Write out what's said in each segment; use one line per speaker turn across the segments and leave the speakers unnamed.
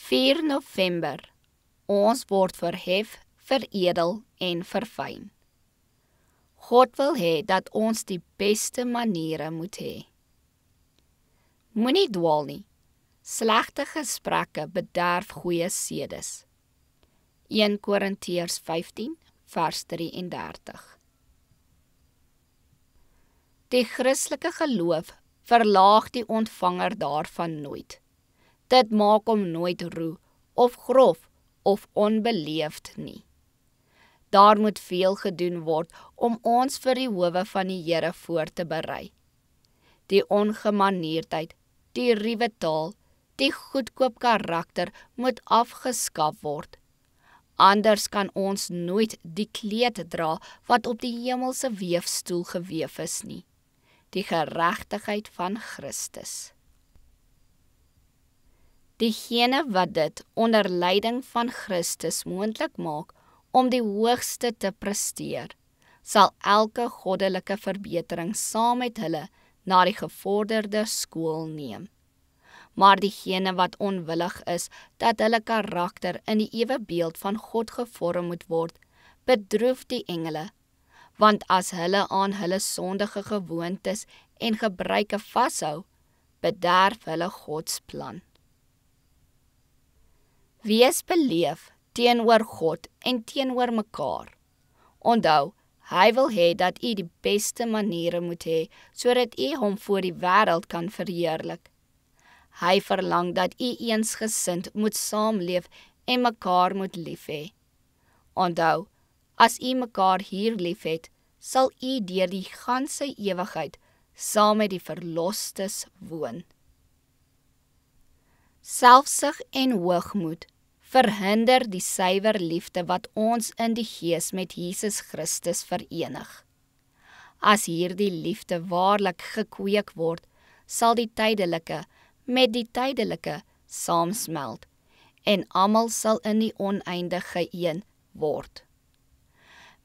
4 November. Ons word verhef, veredel en verfyn. God wil hê dat ons die beste maniere moet hê. Moenie dwaal nie. Slegte gesprekke bederf goeie sedes. 1 Korintiërs 15 vers 33. Die Christelike geloof verlaag die ontvanger daarvan nooit. Dit maak hom nooit roe, of grof, of onbeleefd nie. Daar moet veel gedoen word om ons vir die howe van die Here voor te berei. Die ongemaneerdheid, die ruwe taal, die goedkoop karakter moet afgeskaf word. Anders kan ons nooit die kleed dra wat op die hemelse weefstoel geweef is nie. Die geregtigheid van Christus. Diegene wat dit onder leiding van Christus moontlik maak om die hoogste te presteer, sal elke goddelike verbetering saam met hulle na die gevorderde skool neem. Maar diegene wat onwillig is dat hulle karakter in die ewebeeld van God gevorm moet word, bedroef die engele, want as hulle aan hulle sondige gewoontes en gebruike vashou, bederf hulle Gods plan. Wees beleef teenoor God en teenoor mekaar. Onthou, hy wil hê dat u die beste maniere moet hê, sodat u hom voor die wêreld kan verheerlik. Hy verlang dat u eensgesind moet saamleef en mekaar moet lief hê. Onthou, as u mekaar hier lief het, sal u deur die ganse ewigheid saam met die verlostes woon. Selfsug en hoogmoed verhinder die suiwer liefde wat ons in die Gees met Jesus Christus verenig. As hierdie liefde waarlik gekweek word, sal die tydelike met die tydelike saamsmelt en almal sal in die oneindige een word.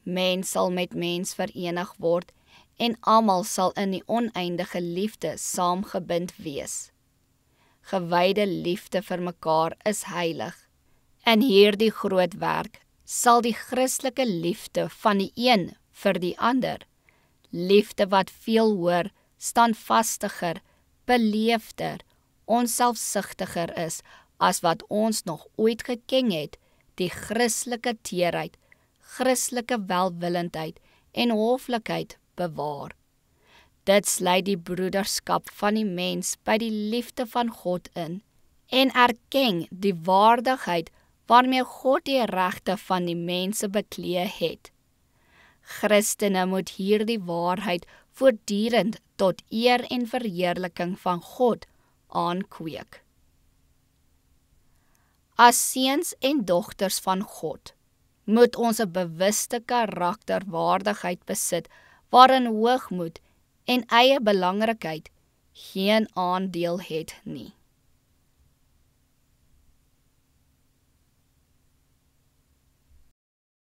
Mens sal met mens verenig word en almal sal in die oneindige liefde saamgebind wees. Gewyde liefde vir mekaar is heilig. In hierdie groot werk sal die Christelike liefde van die een vir die ander, liefde wat veel hoër, standvastiger, beleefder, onselfsugtiger is as wat ons nog ooit geken het, die Christelike teerheid, Christelike welwillendheid en hoflikheid bewaar. Dit sluit die broederskap van die mens by die liefde van God in en erken die waardigheid waarmee God die regte van die mense beklee het. Christene moet hierdie waarheid voortdurend tot eer en verheerliking van God aankweek. As seuns en dogters van God, moet ons 'n bewuste karakterwaardigheid besit waarin hoogmoed en eie belangrikheid geen aandeel het nie.